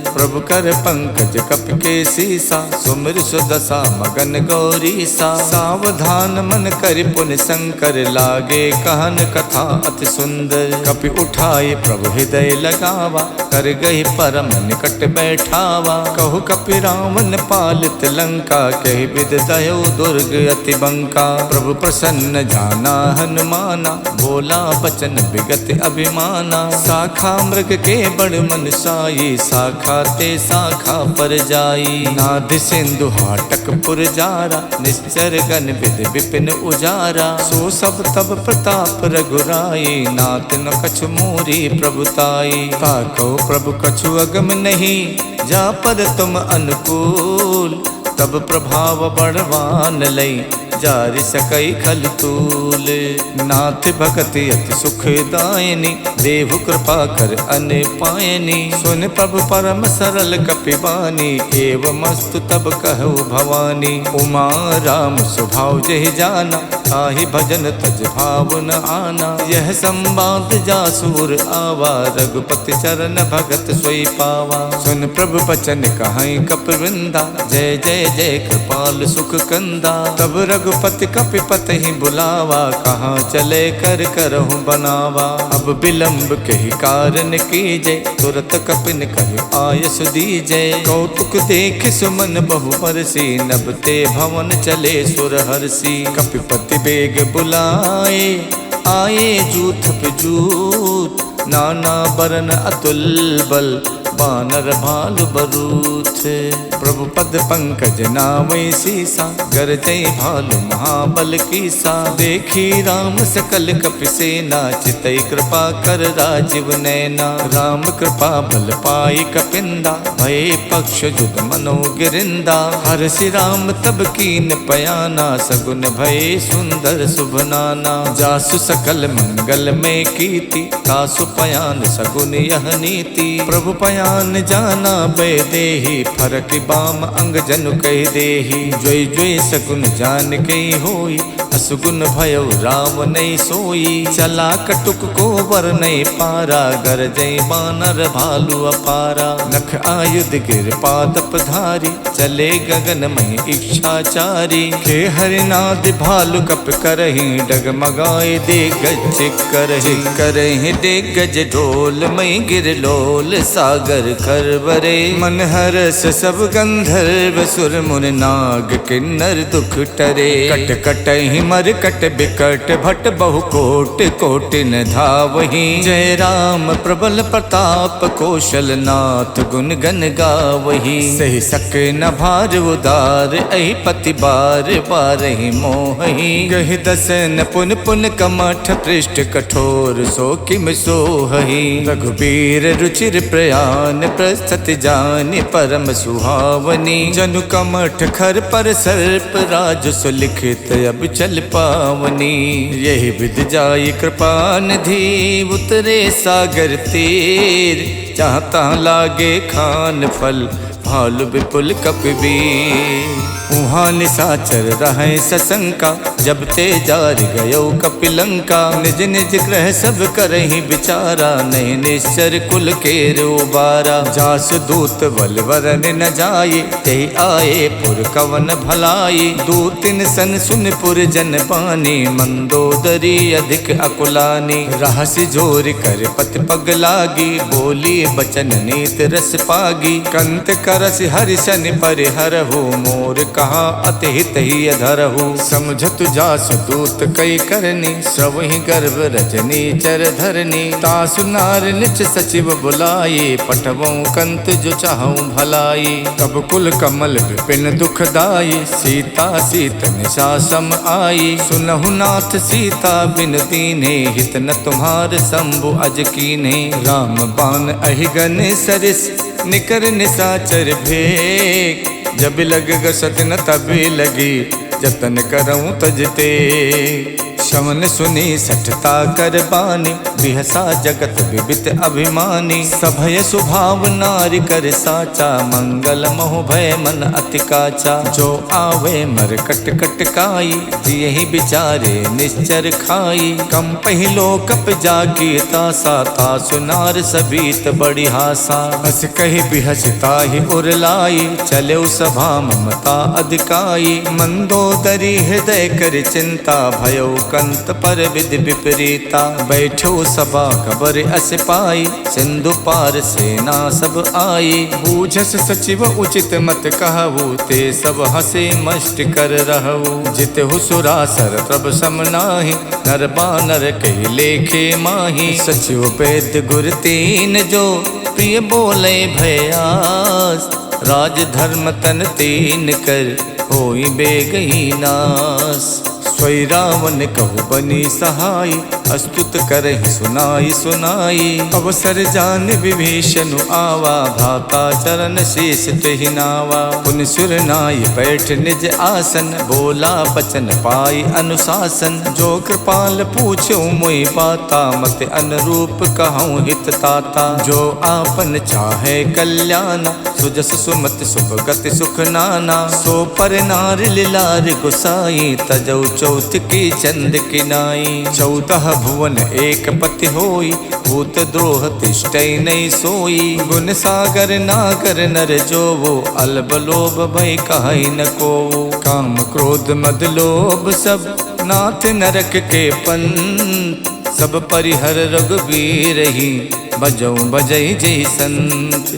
प्रभु कर पंकज कपि के सीसा, सुमिर सुदशा मगन गौरीसा। सावधान मन कर पुन शंकर, लागे कहन कथा अति सुंदर। कपि उठाए प्रभु हृदय लगावा, कर गही परम निकट बैठावा। कहु कपि रावण पालित लंका, कहि विद दयो दुर्ग अति बंका। प्रभु प्रसन्न जाना हनुमाना, बोला बचन विगत अभिमाना। शाखा मृग के बड़ मन साई, शाखा ते शाखा पर जाई। नाद सिंधु हाटक पुर जारा, निश्चर गण विद विपिन उजारा। सो सब तब प्रताप रघुराई, नाथ न कछु मोरी प्रभुताई। ताको प्रभु कछु अगम नहीं, जा पर तुम अनुकूल। तब प्रभाव बड़वान लई, जारि सकई खल तूल। नाथ भगति अति सुखदायनी, देव कृपा कर अन पायनी। सुन प्रभु परम सरल कपिबानी, एवमस्तु तब कहु भवानी। उमा राम स्वभाव जहि जाना, ताहि भजन तज भाव न आना। यह संवाद जासुर आवा, रघुपति चरण भगत सोई पावा। सुन प्रभु बचन कहाई कपिवृंदा, जय जय जय कृपाल सुख कंदा। तब रघुपति कपिपत ही बुलावा, कहाँ चले कर करहु बनावा। अब विलंब के ही कारण कीजे, तुरत कपिन कहि आयस दीजे। कौतुक देख सुमन बहु बरसी, नभ ते भवन चले सुर हरसी। कपिपति बेग बुलाए, आए जूथ पे जूथ। नाना बरन अतुल बल, बानर भालु बरूथ। प्रभु पद पंकज नावै सीसा, गरजै भालु महाबल कीसा। देखी राम सकल कपि सेना, चितई कृपा कर राजीव नैना। राम कृपा बल पाई कपिंदा, भये पक्ष जुग मनो गिरिंदा। हरषि राम तब कीन पयाना, सगुन भये सुंदर शुभ नाना। जासु सकल मंगल में कीति, तासु पयान सगुन यह नीति। प्रभु पयान जाना बै देहि, फरक बाम अंग जनु कह देहि। जोई जोई सगुन जान के होई, असुगुन भयो राम नहीं सोई। चला कटुक को वर नहीं पारा, गरजै बानर भालु अपारा। नख आयुध गिर पादप धारी, चले गगन मही इच्छाचारी। खे हरिनाद भालु कप करहि, डगमगाए दे गज करहि। करहि दे गज ढोल मई गिर लोल, सागर सागर खरबरे। मन हरस सब गंधर्व सुर मुनि नाग किन्नर दुख टरे। कट कट ही मर कट बिकट भट बहु कोट कोटि न धावहि। जय राम प्रबल प्रताप कौशल नाथ गुण गन गावहि। सही सके न भार उदार अहि पति बार बारहि मोहि। गहि दसन पुन पुन कमठ पृष्ठ कठोर सो किम सोहहि। रघुबीर रुचिर प्रयान प्रस्तुति जानि परम सुहावनी। जनु कमठ खर पर सर्प राज सुलिखित अब चल पावनी। यही विधि जाई कृपा निधि उतरे सागर तीर। जहाँ तहाँ लागे खान फल भालु विपुल कपिबीर। उहाँ निशाचर रहे सशंका जब ते जार गयो कपिलंका। निज निज ग्रह सब करहि विचारा नहीं निश्चर कुल के रोबारा। जास दूत बल वरन न जाये ते आए पुर कवन भलाई। दूतिन सन सुन पुर जन पानी मंदोदरी अधिक अकुलानी। रहसि जोर कर पति पग लागी बोली बचन नीत रस पागी। कंत करस हरिशन परिहरहु मोर कहा अति हित ही अधरहु। समझत जास दूत कई करनी सबहि गर्भ रजनी चर धरनी। तासु नार निच सचिव बुलाये पठवों कंत जो चाहूं भलाई। तब कुल कमल विपिन दुखदाई सीता सीत निशा सम आई। सुनहु नाथ सीता बिन दीन्हे हित न तुम्हार शंभु अज कीन्हे। राम बाण अहिगन सरिस निकर निशाचर भेक। जब लग गसत न तभी लगी जतन करऊं तजते। शमन सुनी सठता कर बानी बिहसा जगत विबित अभिमानी। सभय स्वभाव नारी कर साचा मंगल मोह भय मन अति काचा। जो आवे मर कट कट काई यही बिचारे निश्चर खाई। कम पहिलो कप जाकी तासा तासु नार सबीत बड़ी हासा। हस कही बिहसता ही उरलाई चले सभा ममता अधिकाई। मंदोदरी हृदय कर चिंता भयो कंत पर विधि विपरीता। बैठो सभा खबर अस पाई सिंधु पार सेना सब आई। बूझस सचिव उचित मत कहु ते सब हसे मष्ट कर रहु। जित हुसुरासर प्रभ सम नाही नर बानर कही लेखे माही। सचिव पेद गुर तीन जो प्रिय बोले भयास। राज धर्म तन तीन कर होई बेगही नास। स्वै रावण कहु बनी सहाय अस्तुत करहि सुनाई सुनाई। अवसर जान विभीषण आवा भ्राता चरण शीस तेहि नावा। पुन सुर नाय बैठ निज आसन बोला बचन पाई अनुशासन। जो कृपाल पूछो मोहि बाता मत अनुरूप कहूँ हित ताता। जो आपन चाहे कल्याण सुजस सुमत शुभ गति सुख नाना। सो पर नार लिलार गुसाई तजौ चौथ की चंद किनाई। 14 भुवन एक पति होई भूत द्रोह तिष्ठै नहीं सोई। गुण सागर नागर नर जो वो अल्ब लोभ भय कहै न को। काम क्रोध मद लोभ सब नाथ नरक के पंथ। सब परिहर रघुबीर ही बजौ बजै जय संत।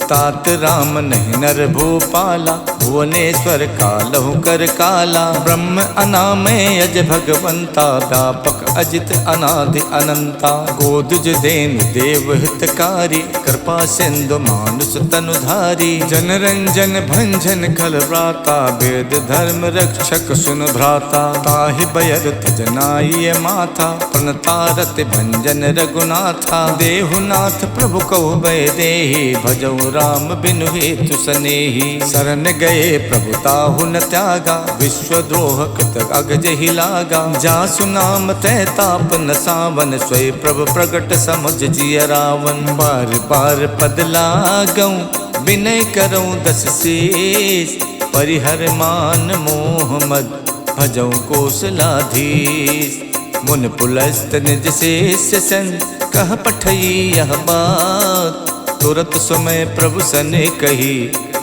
तात राम नहीं नर भूपाला भुवनेश्वर कालहु कर काला। ब्रह्म अनामय अज भगवंता व्यापक अजित अनादि अनंता। गोदुज देन देव हितकारी कृपा सिंधु मानुष तनुधारी। जन रंजन भंजन खल व्राता वेद धर्म रक्षक सुन भ्राता। ताहि बयरत जनाय माथा प्रणतारत भंजन रघुनाथा। देहुनाथ प्रभु कहु भय देहि भजौ राम बिनु हेतु सनेही। शरण गए प्रभु ताहु न त्यागा विश्वद्रोह कृत अगजहि लागा। जासु नाम तै ताप न सावन स्वय प्रभु प्रगट समुझ जिय रावण। बार बार पद लागऊं विनय करऊं दस शीस। परिहर मान मोह मद भजऊं कौशलाधीश। मुन पुलस्त निज शेष सन कह पठई यह बात। तुरत समय प्रभु सने कही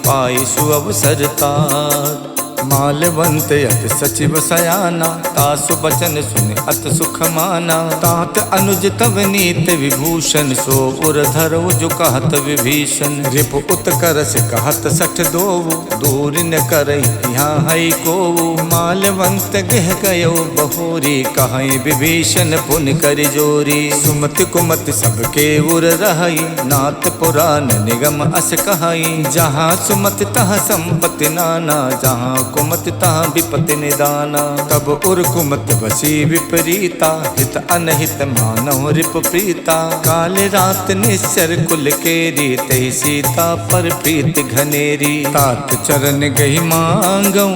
पाई सुअवसर तात। मालवंत अत सचिव सयाना, तासु बचन सुन अत सुख माना। तात अनुज तव नीत विभूषण, सो उर धरो जो कहत विभीषण। रिप उत्कर्ष कहत सठ दोवु, दूर न करहि यहाँ है कोवु। मालवंत गह गयो बहोरी, कहीं विभीषण पुन कर जोरी। सुमति कुमति सबके उर रहई, नाथ पुराण निगम अस कहई। जहाँ सुमति तहाँ संपत्ति नाना, जहाँ कुमति तहाँ विपत्ति निदाना। तब उर कुमति बसी विपरीता, हित अनहित मानव रिप प्रीता। काल रात निश्चर कुल केरी, तही सीता पर प्रीति घनेरी। तात चरण गही मांगऊ,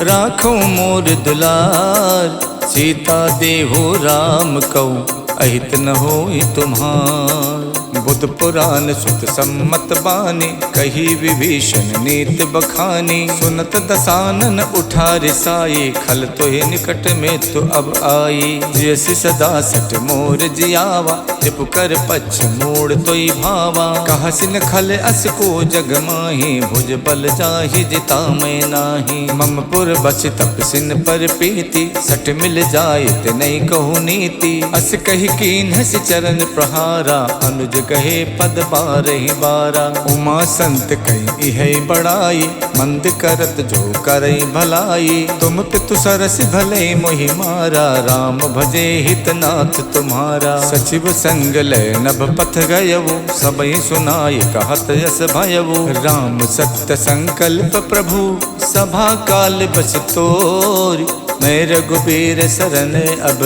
राखो मोर दुलार। सीता देहो राम कऊ, अहित न होई तुम्हार। बुध पुराण सुत सम्मत बानी, कही विभीषण नीत बखानी। सुनत दसानन उठा रिसाई, खल तोहि निकट में तो अब आई। जैसी सदा सट मोर जियावा, रिपु कर पछ मोड़ तोई भावा। कहसिन खल अस को जग माही, भुज बल जाहि जिता मैं नाही। मम पुर बस तपसिन पर प्रीति, सट मिल जाए ते नहीं कहु नीति। अस कही कीन हस चरण प्रहारा, अनुज कहे पद बारहि बारा। उमा संत कही है बड़ाई, मंद करत जो करई भलाई। तुम पितु सरस भले मोहि मारा, राम भजे हितनाथ तुम्हारा। सचिव संग लय नभ पथ गयवु, सबई सुनाई कहत यस भयवु। राम सत्य संकल्प प्रभु, सभा काल बस तोर। मैं रघुबीर सरन अब,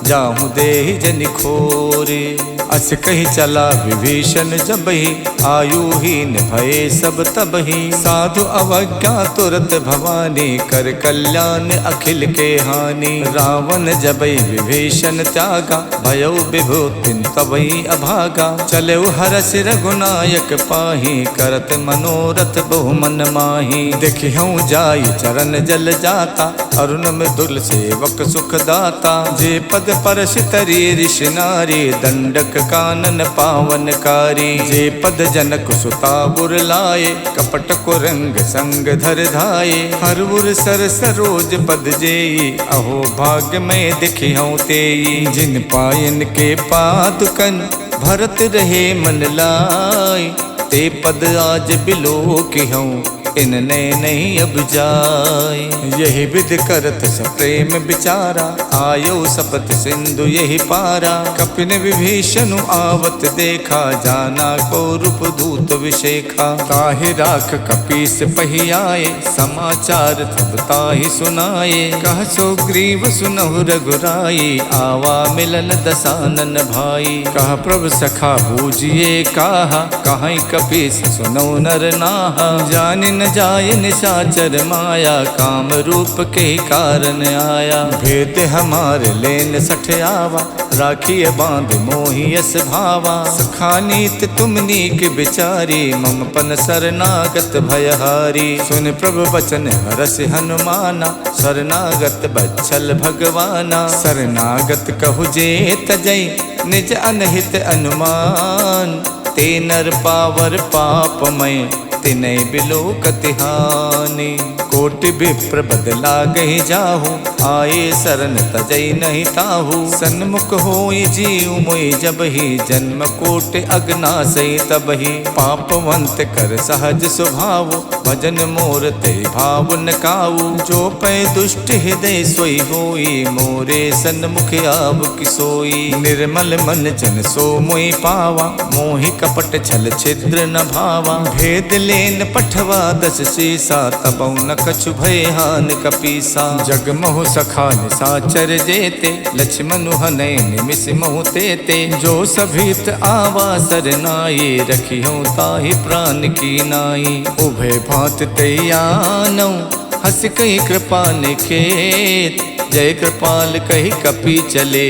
जाहूँ देहि जनि खोरे। अस कही चला विभीषण जबहि, आयुहीन भये सब तबहि। साधु अवज्ञा तुरत भवानी, कर कल्याण अखिल के हानि। रावण जबहि विभीषण त्यागा, भयो विभूतिन तबहि अभागा। चले हरस रघुनायक पाही, करत मनोरथ बहु मन माही। देखिहूँ जाई चरण जल जाता, अरुण मृदुल सेवक सुख दाता। जे पद परश तरी ऋषि नारी, दंडक कानन पावनकारी। जे पद जनक सुता गुर लाए, कपट को रंग संग धर धाये। हर उर सर सरोज पद जेई, अहो भाग्य में दिखिहूँ तेई। जिन पायन के पादुकन, भरत रहे मन लाई। ते पद आज बिलो किहूँ, इनने नहीं अब जाए। यही विध करत सप्रेम विचारा, आयो सपत सिंधु यही पारा। कपिन विभीषण आवत देखा, जाना को रूप दूत विशेखा। ताहि राख कपीस पही आए, समाचार तब ताहि सुनाए। कह सो ग्रीव सुनहु रघुराई, आवा मिलन दसानन भाई। कह प्रभु सखा बूझिए काहा, कहीं कपीस सुनौ नर नाहा। जानि न जाय निशाचर माया, काम रूप के कारण आया। भेद हमारे लेन सठ आवा, राखिए बांध मोहियस भावा। सखानीत तुम नीक बिचारी, मम पन शरणागत भयहारी। सुन प्रभु बचन हरस हनुमाना, शरणागत बच्छल भगवाना। शरणागत कहु जे तजई, निज अनहित अनुमान। ते नर पावर पापमय, तिनै बिलो कतिहानि। कोटि विप्र बदला गही जाहू, आए शरण तजई नहीं ताहू। सन्मुख होई जीव मोहि जबहि, जन्म कोटि अगनासई तबहि। पापवंत कर सहज स्वभाव, भजन मोर ते भाव न काऊ। जो पै दुष्ट हृदय सोई होई, मोरे सन्मुख आव किसोई। निर्मल मन जन सो मोहि पावा, मोहि कपट छल छिद्र न भावा। भेद लेन पठवा दस सीसा, तबौ न कछु भय हान कपीसा। जग मोह सखा निसाचर जेते, लक्ष्मण हनय निमिष मोह तेते। जो सभीत आवा सरनाई, रखियो ताहि प्राण की नाई। उभय भांत तैयानौ, हस कही कृपा निखेत। जय कृपाल कही कपि चले,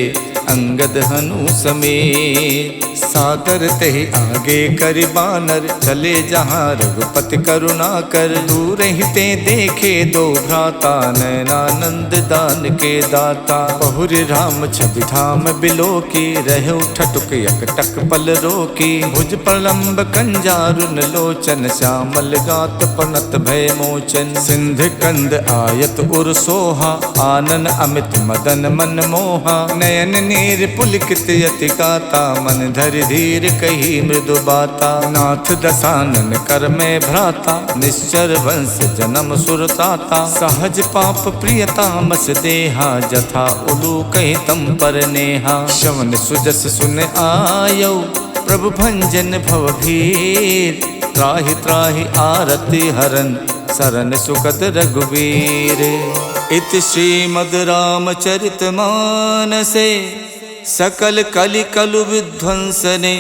अंगद हनु समेत। सादर ते ही आगे करि बानर, चले जहाँ रघुपति करुणा कर। दूर ही ते देखे दो भ्राता, नयनानंद दान के दाता। बहुरी राम छवि धाम बिलो की, रहे ठटुक यकटक पल रोकी। भुज प्रलंब कंजारुन लोचन, श्यामल गात पनत भय मोचन। सिंध कंद आयत उर सोहा, आनन अमित मदन मन मोहा। नयन नीर पुलकित यति गाता, मन धरि धीर कही मृदु बाता। नाथ दसानन कर में भ्राता, निश्चर वंश जन्म सुरताता। सहज पाप प्रियतामस देहा, जथा उलू कही तम पर नेहा। श्रवण सुजस सुन आयो, प्रभु भंजन भव भीर। त्राहि त्राहि आरति हरन, शरण सुखद रघुवीर। इति श्रीमद् रामचरित मानसे, सकल कलि कलु विध्वंसने।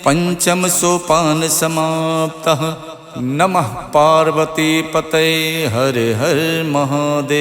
पंचम सोपान समाप्तः, नमः पार्वती पतये हर हर महादेव।